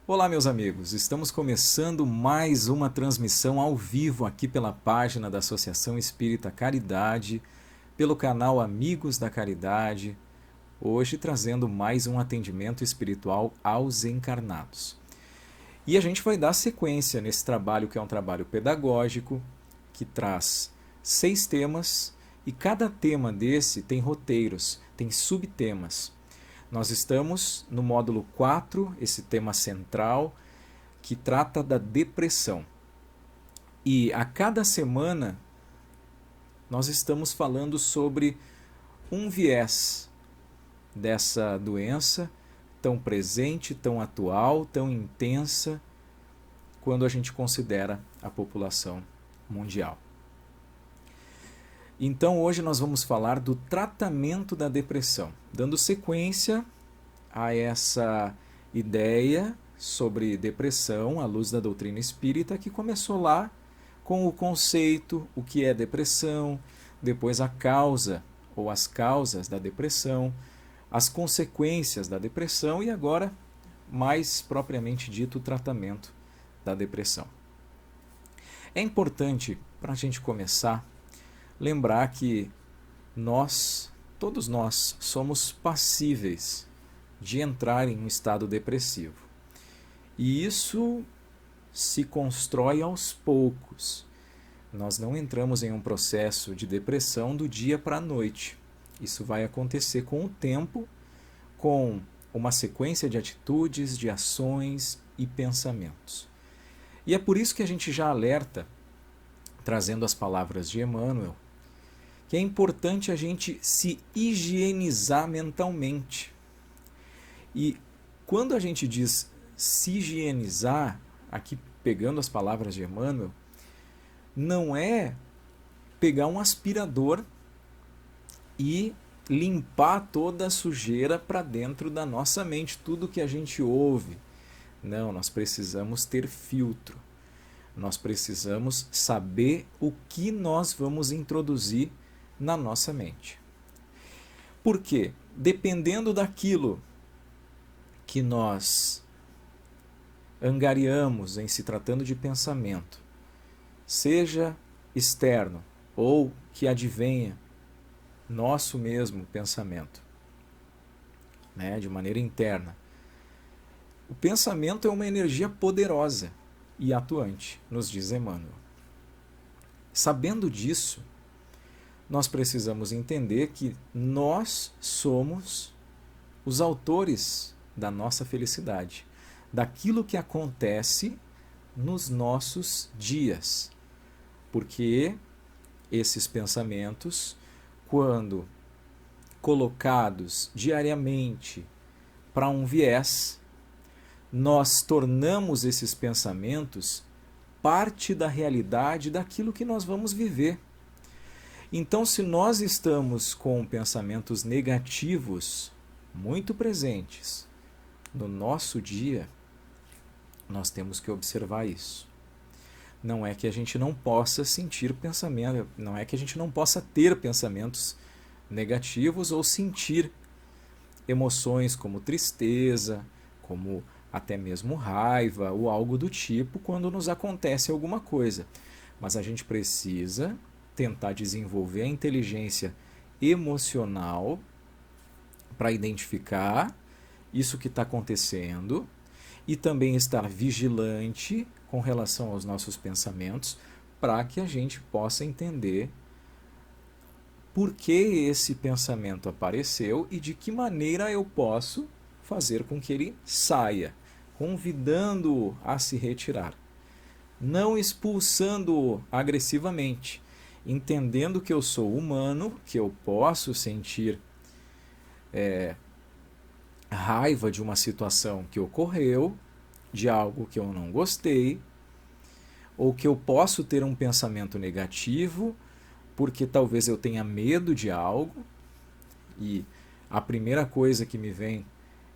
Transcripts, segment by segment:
Olá, meus amigos. Estamos começando mais uma transmissão ao vivo aqui pela página da Associação Espírita Caridade, pelo canal Amigos da Caridade, hoje trazendo mais um atendimento espiritual aos encarnados. E a gente vai dar sequência nesse trabalho que é um trabalho pedagógico, que traz 6 temas, e cada tema desse tem roteiros, tem subtemas. Nós estamos no módulo 4, esse tema central, que trata da depressão. E a cada semana nós estamos falando sobre um viés dessa doença tão presente, tão atual, tão intensa, quando a gente considera a população mundial. Então hoje nós vamos falar do tratamento da depressão, dando sequência a essa ideia sobre depressão à luz da doutrina espírita, que começou lá com o conceito, o que é depressão, depois a causa ou as causas da depressão, as consequências da depressão e agora, mais propriamente dito, o tratamento da depressão. É importante, para a gente começar, lembrar que todos nós, somos passíveis de entrar em um estado depressivo. E isso se constrói aos poucos. Nós não entramos em um processo de depressão do dia para a noite. Isso vai acontecer com o tempo, com uma sequência de atitudes, de ações e pensamentos. E é por isso que a gente já alerta, trazendo as palavras de Emmanuel, que é importante a gente se higienizar mentalmente. E quando a gente diz se higienizar, aqui pegando as palavras de Emmanuel, não é pegar um aspirador e limpar toda a sujeira para dentro da nossa mente, tudo que a gente ouve. Não, nós precisamos ter filtro. Nós precisamos saber o que nós vamos introduzir na nossa mente. Por quê? Dependendo daquilo que nós angariamos em se tratando de pensamento, seja externo ou que advenha nosso mesmo pensamento, de maneira interna. O pensamento é uma energia poderosa e atuante, nos diz Emmanuel. Sabendo disso, nós precisamos entender que nós somos os autores da nossa felicidade, daquilo que acontece nos nossos dias. Porque esses pensamentos, quando colocados diariamente para um viés, nós tornamos esses pensamentos parte da realidade daquilo que nós vamos viver. Então, se nós estamos com pensamentos negativos muito presentes no nosso dia, nós temos que observar isso. Não é que a gente não possa sentir pensamento, não é que a gente não possa ter pensamentos negativos ou sentir emoções como tristeza, como até mesmo raiva ou algo do tipo quando nos acontece alguma coisa. Mas a gente precisa tentar desenvolver a inteligência emocional para identificar isso que está acontecendo e também estar vigilante com relação aos nossos pensamentos para que a gente possa entender por que esse pensamento apareceu e de que maneira eu posso fazer com que ele saia, convidando-o a se retirar. Não expulsando-o agressivamente, entendendo que eu sou humano, que eu posso sentir raiva de uma situação que ocorreu, de algo que eu não gostei, ou que eu posso ter um pensamento negativo, porque talvez eu tenha medo de algo, e a primeira coisa que me vem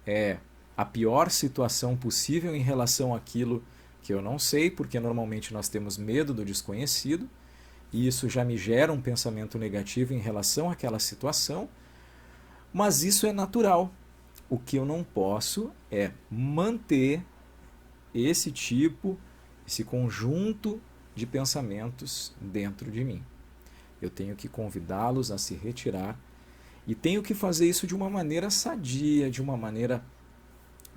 é a pior situação possível em relação àquilo que eu não sei, porque normalmente nós temos medo do desconhecido, e isso já me gera um pensamento negativo em relação àquela situação, mas isso é natural. O que eu não posso é manter esse conjunto de pensamentos dentro de mim. Eu tenho que convidá-los a se retirar e tenho que fazer isso de uma maneira sadia, de uma maneira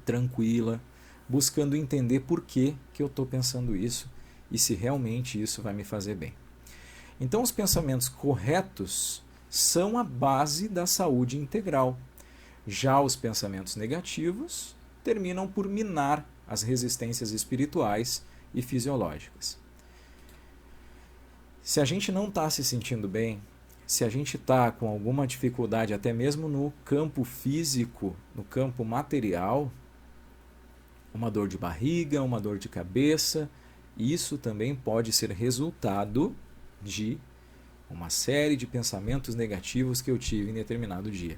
tranquila, buscando entender por que eu estou pensando isso e se realmente isso vai me fazer bem. Então, os pensamentos corretos são a base da saúde integral. Já os pensamentos negativos terminam por minar as resistências espirituais e fisiológicas. Se a gente não está se sentindo bem, se a gente está com alguma dificuldade, até mesmo no campo físico, no campo material, uma dor de barriga, uma dor de cabeça, isso também pode ser resultado de uma série de pensamentos negativos que eu tive em determinado dia.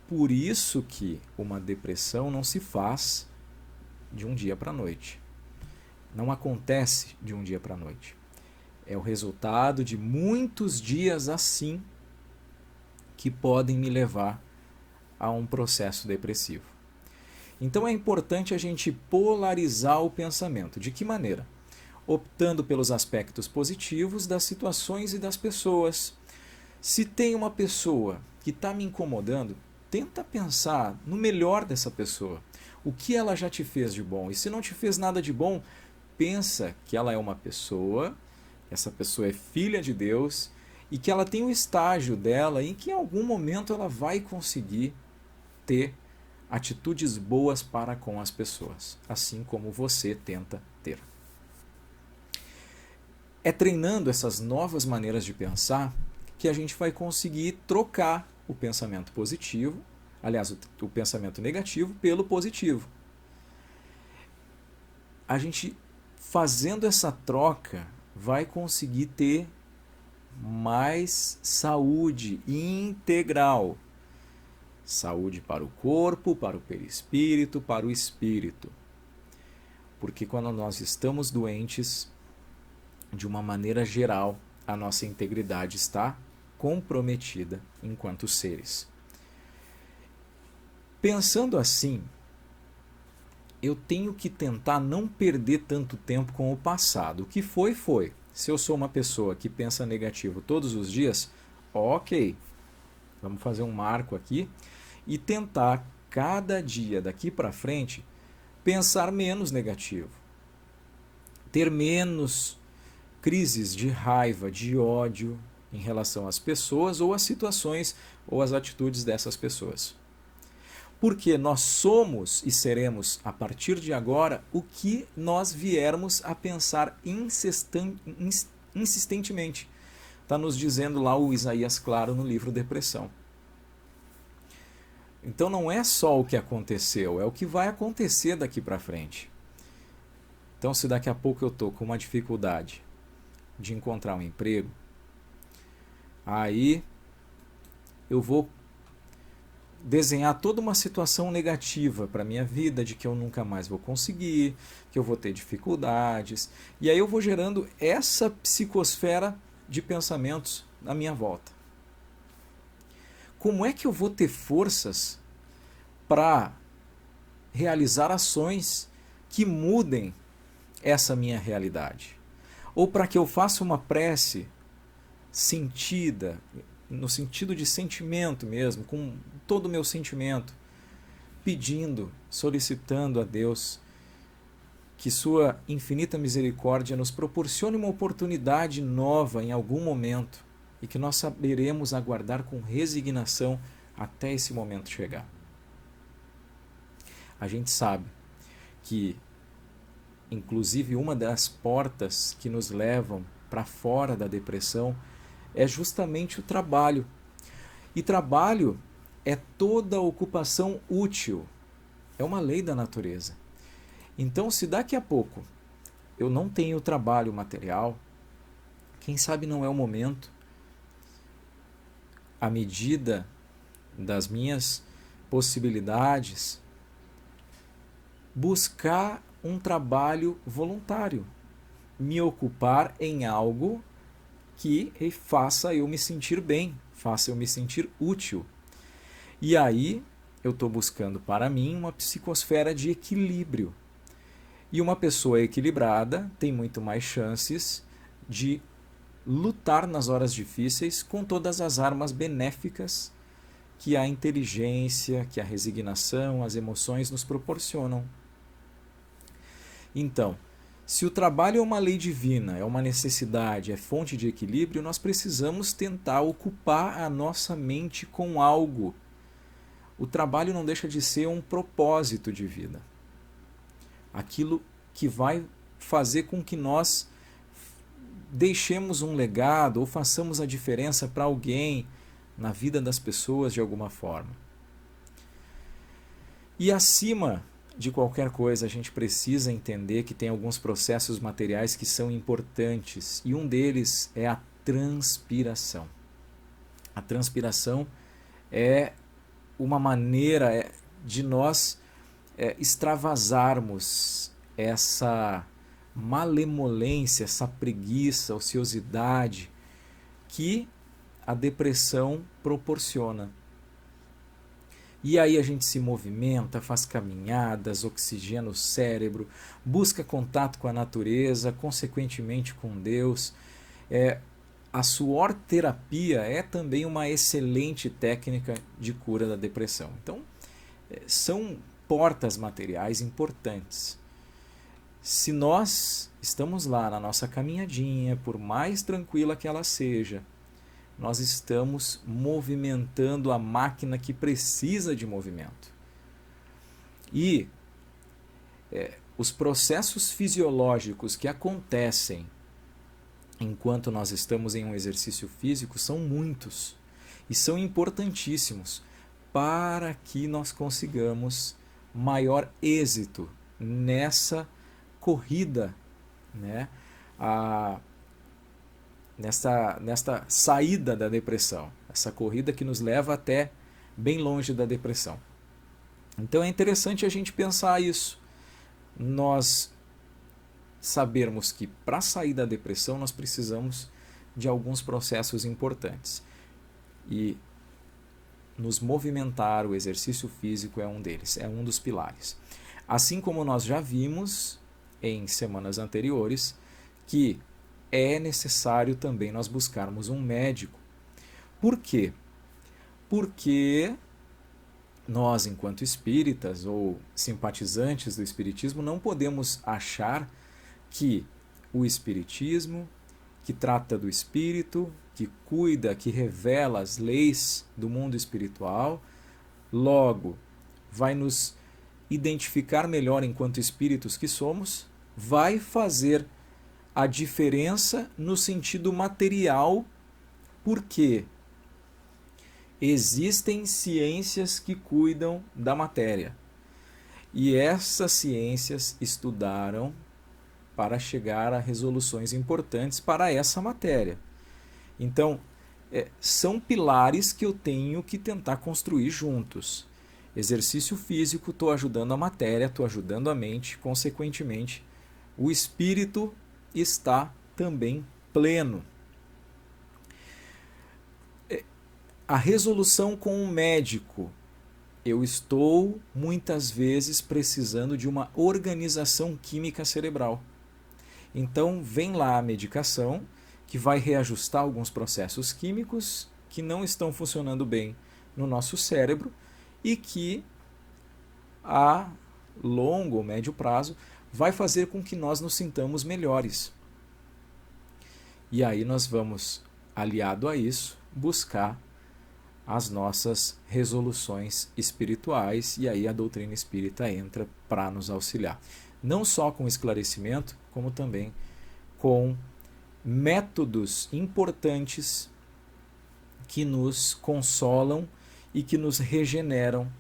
Por isso que uma depressão não se faz de um dia para a noite. Não acontece de um dia para a noite. É o resultado de muitos dias assim que podem me levar a um processo depressivo. Então é importante a gente polarizar o pensamento. De que maneira? Optando pelos aspectos positivos das situações e das pessoas. Se tem uma pessoa que está me incomodando, tenta pensar no melhor dessa pessoa. O que ela já te fez de bom? E se não te fez nada de bom, pensa que ela é uma pessoa, essa pessoa é filha de Deus e que ela tem um estágio dela em que em algum momento ela vai conseguir ter atitudes boas para com as pessoas, assim como você tenta ter. É treinando essas novas maneiras de pensar que a gente vai conseguir trocar o pensamento positivo, aliás, o pensamento negativo pelo positivo. A gente, fazendo essa troca, vai conseguir ter mais saúde integral. Saúde para o corpo, para o perispírito, para o espírito. Porque quando nós estamos doentes, de uma maneira geral, a nossa integridade está comprometida enquanto seres. Pensando assim, eu tenho que tentar não perder tanto tempo com o passado. O que foi, foi. Se eu sou uma pessoa que pensa negativo todos os dias, ok, vamos fazer um marco aqui e tentar cada dia daqui para frente pensar menos negativo, ter menos crises de raiva, de ódio em relação às pessoas ou às situações ou às atitudes dessas pessoas. Porque nós somos e seremos, a partir de agora, o que nós viermos a pensar insistentemente. Está nos dizendo lá o Isaías Claro no livro Depressão. Então não é só o que aconteceu, é o que vai acontecer daqui para frente. Então se daqui a pouco eu estou com uma dificuldade de encontrar um emprego, aí eu vou desenhar toda uma situação negativa para a minha vida, de que eu nunca mais vou conseguir, que eu vou ter dificuldades, e aí eu vou gerando essa psicosfera de pensamentos na minha volta. Como é que eu vou ter forças para realizar ações que mudem essa minha realidade? Ou para que eu faça uma prece sentida, no sentido de sentimento mesmo, com todo o meu sentimento, pedindo, solicitando a Deus que sua infinita misericórdia nos proporcione uma oportunidade nova em algum momento e que nós saberemos aguardar com resignação até esse momento chegar. A gente sabe que, inclusive, uma das portas que nos levam para fora da depressão é justamente o trabalho. E trabalho é toda ocupação útil. É uma lei da natureza. Então, se daqui a pouco eu não tenho trabalho material, quem sabe não é o momento, à medida das minhas possibilidades, buscar um trabalho voluntário, me ocupar em algo que faça eu me sentir bem, faça eu me sentir útil. E aí eu estou buscando para mim uma psicosfera de equilíbrio. E uma pessoa equilibrada tem muito mais chances de lutar nas horas difíceis com todas as armas benéficas que a inteligência, que a resignação, as emoções nos proporcionam. Então, se o trabalho é uma lei divina, é uma necessidade, é fonte de equilíbrio, nós precisamos tentar ocupar a nossa mente com algo. O trabalho não deixa de ser um propósito de vida. Aquilo que vai fazer com que nós deixemos um legado ou façamos a diferença para alguém na vida das pessoas de alguma forma. E acima de qualquer coisa, a gente precisa entender que tem alguns processos materiais que são importantes, e um deles é a transpiração. A transpiração é uma maneira de nós extravasarmos essa malemolência, essa preguiça, ociosidade que a depressão proporciona. E aí a gente se movimenta, faz caminhadas, oxigena o cérebro, busca contato com a natureza, consequentemente com Deus. A suor terapia é também uma excelente técnica de cura da depressão. Então, são portas materiais importantes. Se nós estamos lá na nossa caminhadinha, por mais tranquila que ela seja, nós estamos movimentando a máquina que precisa de movimento. E os processos fisiológicos que acontecem enquanto nós estamos em um exercício físico são muitos e são importantíssimos para que nós consigamos maior êxito nessa corrida, né? Nesta saída da depressão, essa corrida que nos leva até bem longe da depressão. Então é interessante a gente pensar isso. Nós sabermos que para sair da depressão nós precisamos de alguns processos importantes. E nos movimentar, o exercício físico é um deles, é um dos pilares. Assim como nós já vimos em semanas anteriores, que é necessário também nós buscarmos um médico. Por quê? Porque nós, enquanto espíritas ou simpatizantes do espiritismo, não podemos achar que o espiritismo, que trata do espírito, que cuida, que revela as leis do mundo espiritual, logo vai nos identificar melhor enquanto espíritos que somos, vai fazer a diferença no sentido material, porque existem ciências que cuidam da matéria. E essas ciências estudaram para chegar a resoluções importantes para essa matéria. Então, são pilares que eu tenho que tentar construir juntos. Exercício físico, estou ajudando a matéria, estou ajudando a mente, consequentemente, o espírito está também pleno. A resolução com o médico. Eu estou, muitas vezes, precisando de uma organização química cerebral. Então, vem lá a medicação, que vai reajustar alguns processos químicos que não estão funcionando bem no nosso cérebro e que, a longo ou médio prazo, vai fazer com que nós nos sintamos melhores. E aí nós vamos, aliado a isso, buscar as nossas resoluções espirituais, e aí a doutrina espírita entra para nos auxiliar. Não só com esclarecimento, como também com métodos importantes que nos consolam e que nos regeneram,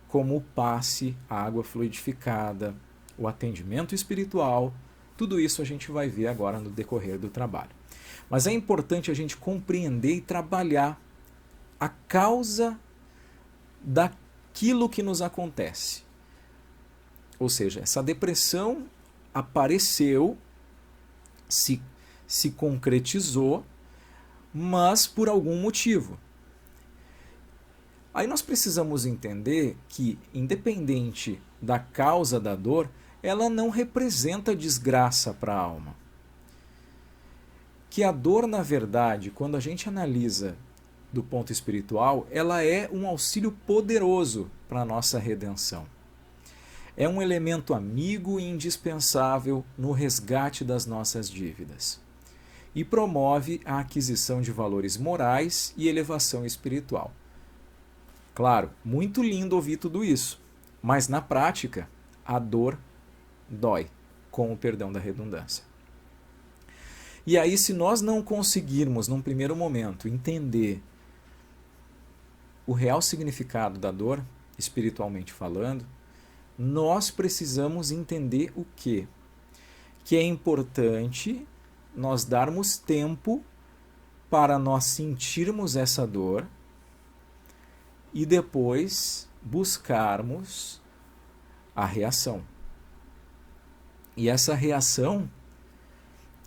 como o passe, a água fluidificada, o atendimento espiritual. Tudo isso a gente vai ver agora no decorrer do trabalho. Mas é importante a gente compreender e trabalhar a causa daquilo que nos acontece. Ou seja, essa depressão apareceu, se concretizou, mas por algum motivo. Aí nós precisamos entender que, independente da causa da dor, ela não representa desgraça para a alma. Que a dor, na verdade, quando a gente analisa do ponto espiritual, ela é um auxílio poderoso para a nossa redenção. É um elemento amigo e indispensável no resgate das nossas dívidas. E promove a aquisição de valores morais e elevação espiritual. Claro, muito lindo ouvir tudo isso, mas na prática, a dor dói, com o perdão da redundância. E aí, se nós não conseguirmos, num primeiro momento, entender o real significado da dor, espiritualmente falando, nós precisamos entender o quê? Que é importante nós darmos tempo para nós sentirmos essa dor e depois buscarmos a reação. E essa reação,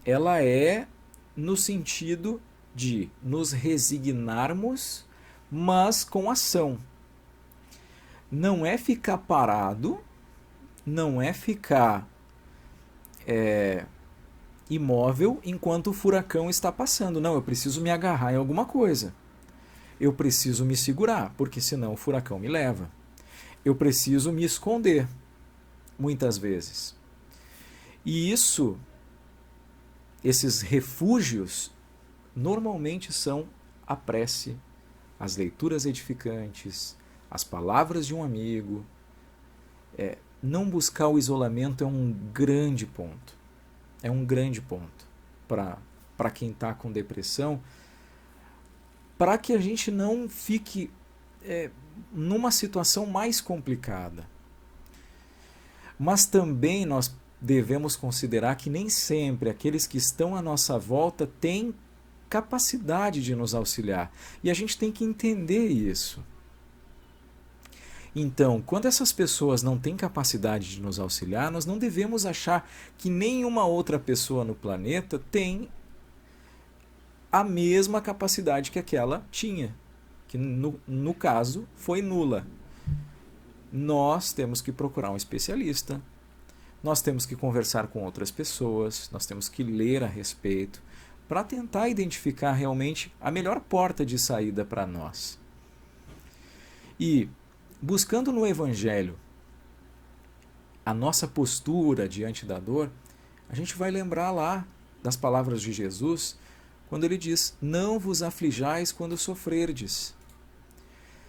ela é no sentido de nos resignarmos, mas com ação. Não é ficar parado, não é ficar imóvel enquanto o furacão está passando. Não, eu preciso me agarrar em alguma coisa. Eu preciso me segurar, porque senão o furacão me leva. Eu preciso me esconder, muitas vezes. E esses refúgios, normalmente são a prece, as leituras edificantes, as palavras de um amigo. Não buscar o isolamento é um grande ponto. É um grande ponto para quem está com depressão, para que a gente não fique numa situação mais complicada. Mas também nós devemos considerar que nem sempre aqueles que estão à nossa volta têm capacidade de nos auxiliar. E a gente tem que entender isso. Então, quando essas pessoas não têm capacidade de nos auxiliar, nós não devemos achar que nenhuma outra pessoa no planeta tem a mesma capacidade que aquela tinha, que no caso foi nula. Nós temos que procurar um especialista, nós temos que conversar com outras pessoas, nós temos que ler a respeito, para tentar identificar realmente a melhor porta de saída para nós. E, buscando no Evangelho a nossa postura diante da dor, a gente vai lembrar lá das palavras de Jesus, quando ele diz: não vos aflijais quando sofrerdes.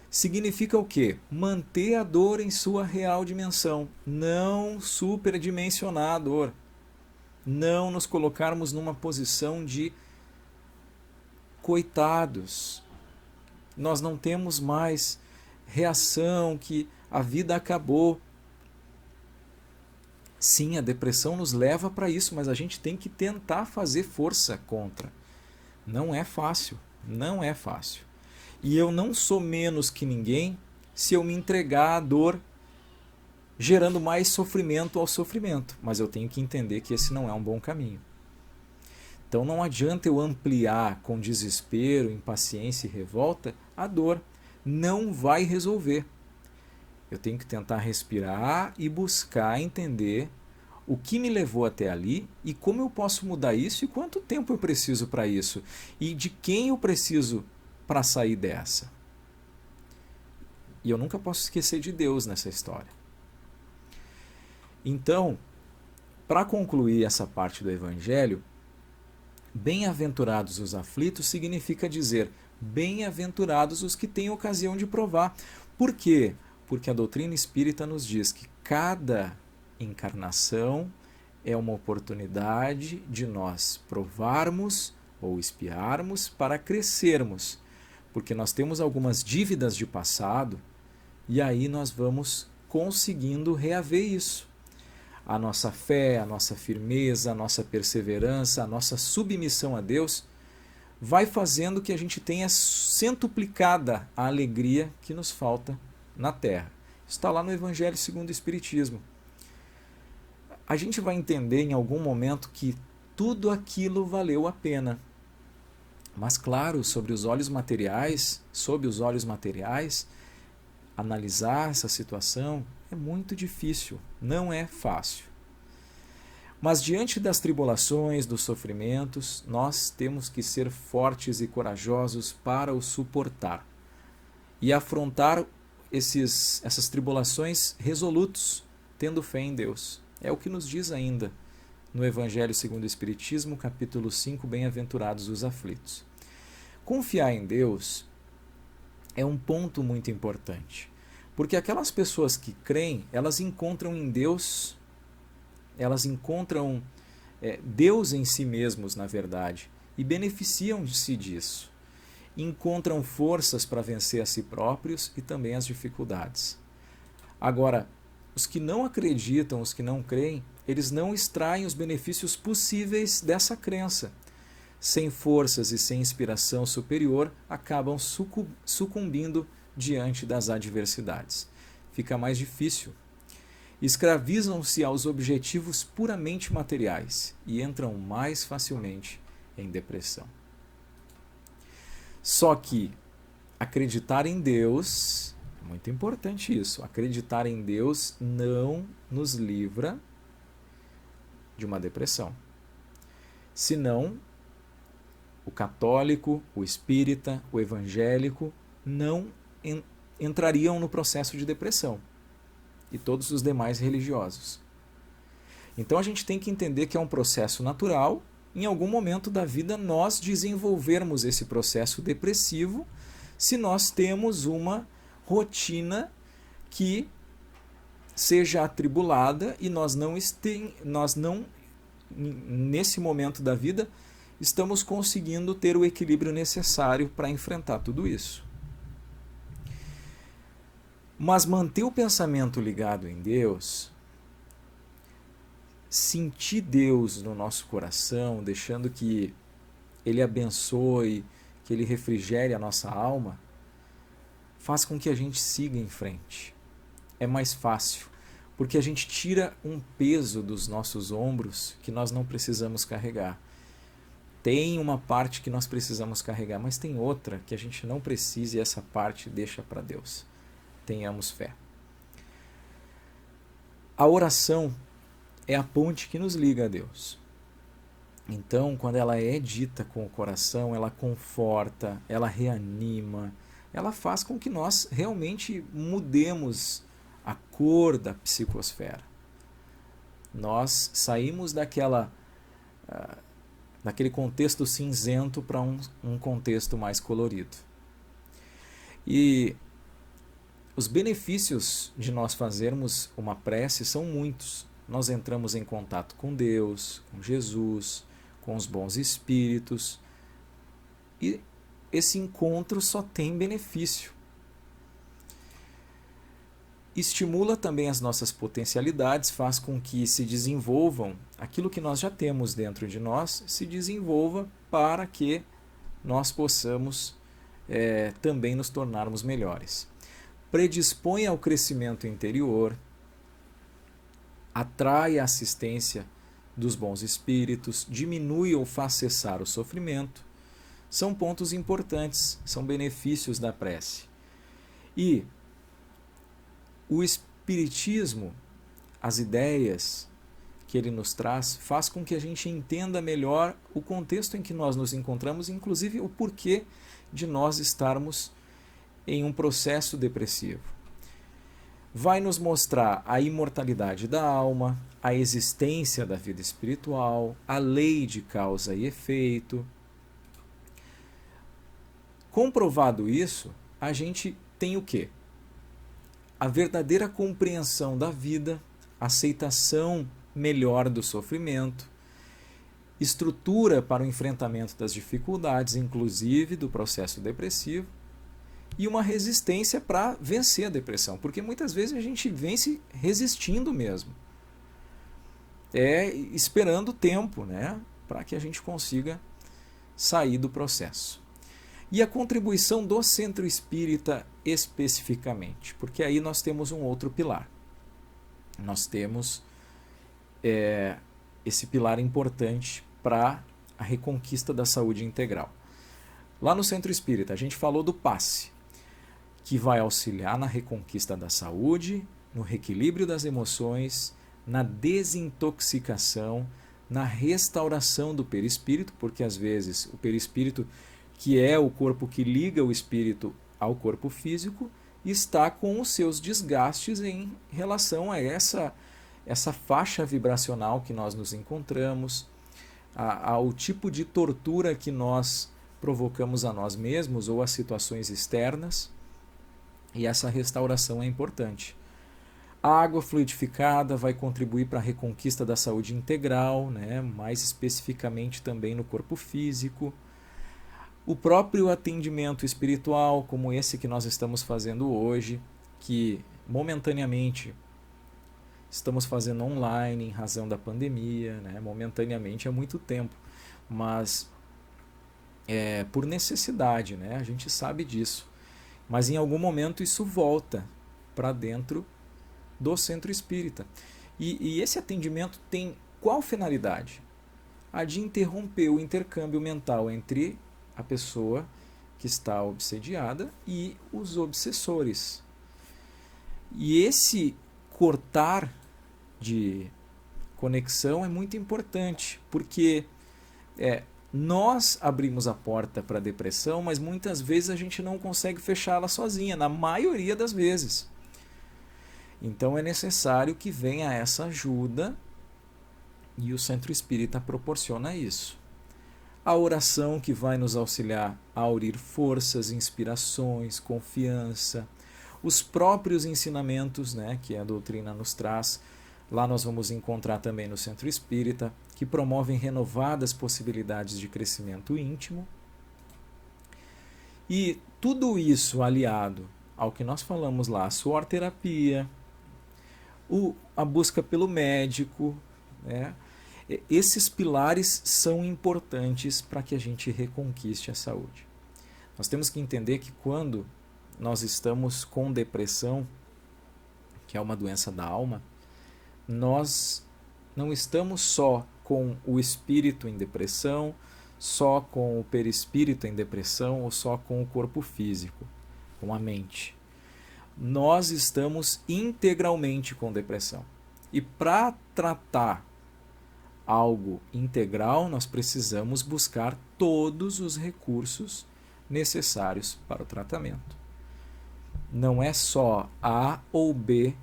Significa o quê? Manter a dor em sua real dimensão, não superdimensionar a dor. Não nos colocarmos numa posição de coitados. Nós não temos mais reação, que a vida acabou. Sim, a depressão nos leva para isso, mas a gente tem que tentar fazer força contra. Não é fácil, não é fácil. E eu não sou menos que ninguém se eu me entregar à dor, gerando mais sofrimento ao sofrimento. Mas eu tenho que entender que esse não é um bom caminho. Então não adianta eu ampliar com desespero, impaciência e revolta a dor. Não vai resolver. Eu tenho que tentar respirar e buscar entender o que me levou até ali e como eu posso mudar isso e quanto tempo eu preciso para isso e de quem eu preciso para sair dessa. E eu nunca posso esquecer de Deus nessa história. Então, para concluir essa parte do Evangelho, bem-aventurados os aflitos significa dizer bem-aventurados os que têm ocasião de provar. Por quê? Porque a doutrina espírita nos diz que cada encarnação é uma oportunidade de nós provarmos ou espiarmos para crescermos. Porque nós temos algumas dívidas de passado e aí nós vamos conseguindo reaver isso. A nossa fé, a nossa firmeza, a nossa perseverança, a nossa submissão a Deus vai fazendo que a gente tenha centuplicada a alegria que nos falta na Terra. Está lá no Evangelho segundo o Espiritismo. A gente vai entender em algum momento que tudo aquilo valeu a pena. Mas claro, sob os olhos materiais, analisar essa situação é muito difícil, não é fácil. Mas diante das tribulações, dos sofrimentos, nós temos que ser fortes e corajosos para o suportar e afrontar essas tribulações resolutos, tendo fé em Deus. É o que nos diz ainda no Evangelho segundo o Espiritismo, capítulo 5, Bem-aventurados os aflitos. Confiar em Deus é um ponto muito importante, porque aquelas pessoas que creem, elas encontram em Deus, elas encontram Deus em si mesmos, na verdade, e beneficiam-se disso. Encontram forças para vencer a si próprios e também as dificuldades. Agora, os que não acreditam, os que não creem, eles não extraem os benefícios possíveis dessa crença. Sem forças e sem inspiração superior, acabam sucumbindo diante das adversidades. Fica mais difícil. Escravizam-se aos objetivos puramente materiais e entram mais facilmente em depressão. Só que acreditar em Deus, é muito importante isso, acreditar em Deus não nos livra de uma depressão. Senão, o católico, o espírita, o evangélico não entrariam no processo de depressão, e todos os demais religiosos. Então a gente tem que entender que é um processo natural. Em algum momento da vida nós desenvolvermos esse processo depressivo se nós temos uma rotina que seja atribulada e nós não, nesse momento da vida, estamos conseguindo ter o equilíbrio necessário para enfrentar tudo isso. Mas manter o pensamento ligado em Deus, sentir Deus no nosso coração, deixando que Ele abençoe, que Ele refrigere a nossa alma, faz com que a gente siga em frente. É mais fácil, porque a gente tira um peso dos nossos ombros que nós não precisamos carregar. Tem uma parte que nós precisamos carregar, mas tem outra que a gente não precisa e essa parte deixa para Deus. Tenhamos fé. A oração é a ponte que nos liga a Deus. Então, quando ela é dita com o coração, ela conforta, ela reanima, ela faz com que nós realmente mudemos a cor da psicosfera. Nós saímos daquele contexto cinzento para um contexto mais colorido. E os benefícios de nós fazermos uma prece são muitos. Nós entramos em contato com Deus, com Jesus, com os bons espíritos. E esse encontro só tem benefício. Estimula também as nossas potencialidades, faz com que se desenvolvam aquilo que nós já temos dentro de nós, se desenvolva para que nós possamos também nos tornarmos melhores. Predispõe ao crescimento interior, atrai a assistência dos bons espíritos, diminui ou faz cessar o sofrimento. São pontos importantes, são benefícios da prece. E o Espiritismo, as ideias que ele nos traz, faz com que a gente entenda melhor o contexto em que nós nos encontramos, inclusive o porquê de nós estarmos em um processo depressivo. Vai nos mostrar a imortalidade da alma, a existência da vida espiritual, a lei de causa e efeito. Comprovado isso, a gente tem o quê? A verdadeira compreensão da vida, aceitação melhor do sofrimento, estrutura para o enfrentamento das dificuldades, inclusive do processo depressivo, e uma resistência para vencer a depressão, porque muitas vezes a gente vence resistindo mesmo, esperando tempo, para que a gente consiga sair do processo. E a contribuição do Centro Espírita especificamente, porque aí nós temos um outro pilar. Nós temos esse pilar importante para a reconquista da saúde integral. Lá no Centro Espírita a gente falou do passe, que vai auxiliar na reconquista da saúde, no reequilíbrio das emoções, na desintoxicação, na restauração do perispírito, porque às vezes o perispírito, que é o corpo que liga o espírito ao corpo físico, está com os seus desgastes em relação a essa faixa vibracional que nós nos encontramos, ao tipo de tortura que nós provocamos a nós mesmos ou a situações externas, e essa restauração é importante. A água fluidificada vai contribuir para a reconquista da saúde integral, né? Mais especificamente também no corpo físico. O próprio atendimento espiritual, como esse que nós estamos fazendo hoje, que momentaneamente estamos fazendo online em razão da pandemia, né? Momentaneamente é muito tempo, mas é por necessidade, né? A gente sabe disso. Mas em algum momento isso volta para dentro do centro espírita. E esse atendimento tem qual finalidade? A de interromper o intercâmbio mental entre a pessoa que está obsediada e os obsessores. E esse cortar de conexão é muito importante, porque nós abrimos a porta para a depressão, mas muitas vezes a gente não consegue fechá-la sozinha, na maioria das vezes. Então é necessário que venha essa ajuda, e o centro espírita proporciona isso. A oração, que vai nos auxiliar a aurir forças, inspirações, confiança, os próprios ensinamentos, né, que a doutrina nos traz. Lá nós vamos encontrar também no centro espírita, que promovem renovadas possibilidades de crescimento íntimo. E tudo isso aliado ao que nós falamos lá, a suor terapia, a busca pelo médico, né? Esses pilares são importantes para que a gente reconquiste a saúde. Nós temos que entender que quando nós estamos com depressão, que é uma doença da alma, nós não estamos só com o espírito em depressão, só com o perispírito em depressão ou só com o corpo físico, com a mente. Nós estamos integralmente com depressão. E para tratar algo integral, nós precisamos buscar todos os recursos necessários para o tratamento. Não é só A ou B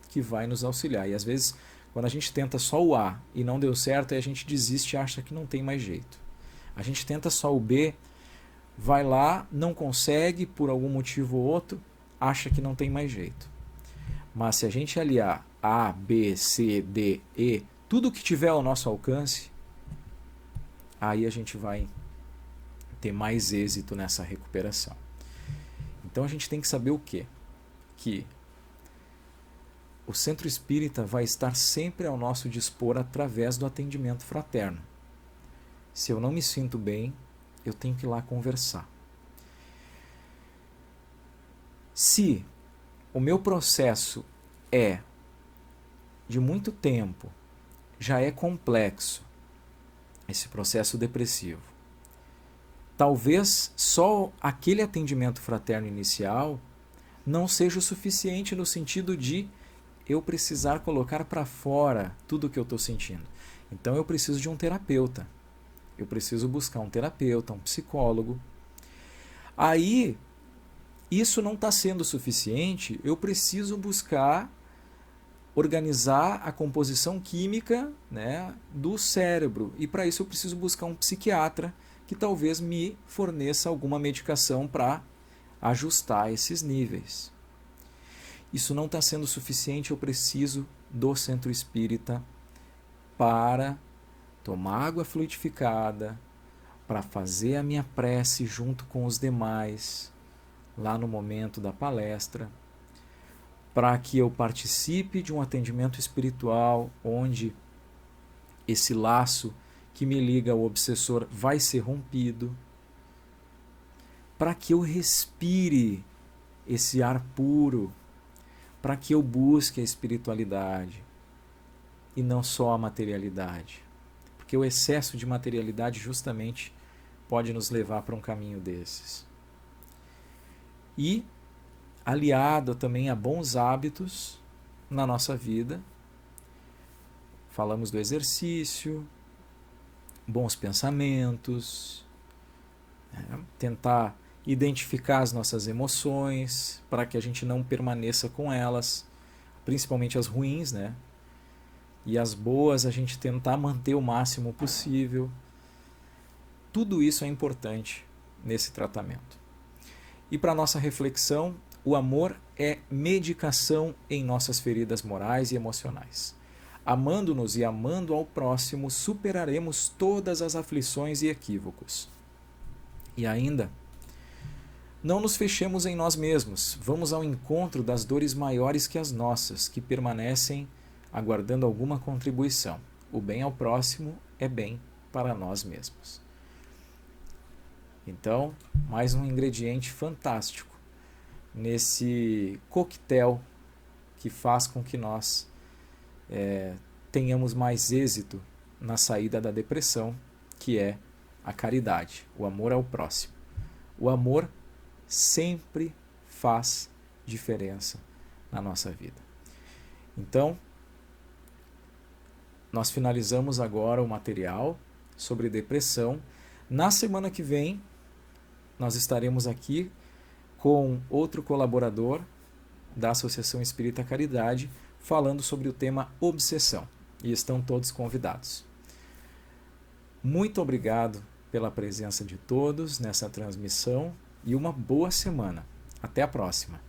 que vai nos auxiliar. E às vezes, quando a gente tenta só o A e não deu certo, aí a gente desiste e acha que não tem mais jeito. A gente tenta só o B, vai lá, não consegue por algum motivo ou outro, acha que não tem mais jeito. Mas se a gente aliar A, B, C, D, E, tudo que tiver ao nosso alcance, aí a gente vai ter mais êxito nessa recuperação. Então a gente tem que saber o quê? Que o centro espírita vai estar sempre ao nosso dispor através do atendimento fraterno. Se eu não me sinto bem, eu tenho que ir lá conversar. Se o meu processo é de muito tempo, já é complexo, esse processo depressivo, talvez só aquele atendimento fraterno inicial não seja o suficiente no sentido de eu precisar colocar para fora tudo o que eu estou sentindo. Então eu preciso de um terapeuta. Eu preciso buscar um terapeuta, um psicólogo. Aí, isso não está sendo suficiente, eu preciso buscar organizar a composição química, né, do cérebro. E para isso eu preciso buscar um psiquiatra que talvez me forneça alguma medicação para ajustar esses níveis. Isso não está sendo suficiente, eu preciso do centro espírita para tomar água fluidificada, para fazer a minha prece junto com os demais, lá no momento da palestra, para que eu participe de um atendimento espiritual onde esse laço que me liga ao obsessor vai ser rompido, para que eu respire esse ar puro, para que eu busque a espiritualidade e não só a materialidade. Porque o excesso de materialidade justamente pode nos levar para um caminho desses. E aliado também a bons hábitos na nossa vida, falamos do exercício, bons pensamentos, né? Tentar identificar as nossas emoções para que a gente não permaneça com elas, principalmente as ruins, né? E as boas a gente tentar manter o máximo possível. Tudo isso é importante nesse tratamento. E para nossa reflexão, o amor é medicação em nossas feridas morais e emocionais. Amando-nos e amando ao próximo, superaremos todas as aflições e equívocos. E ainda, não nos fechemos em nós mesmos, vamos ao encontro das dores maiores que as nossas, que permanecem aguardando alguma contribuição. O bem ao próximo é bem para nós mesmos. Então, mais um ingrediente fantástico nesse coquetel que faz com que nós tenhamos mais êxito na saída da depressão, que é a caridade, o amor ao próximo. O amor sempre faz diferença na nossa vida. Então, nós finalizamos agora o material sobre depressão. Na semana que vem, nós estaremos aqui com outro colaborador da Associação Espírita Caridade, falando sobre o tema obsessão. E estão todos convidados. Muito obrigado pela presença de todos nessa transmissão e uma boa semana. Até a próxima.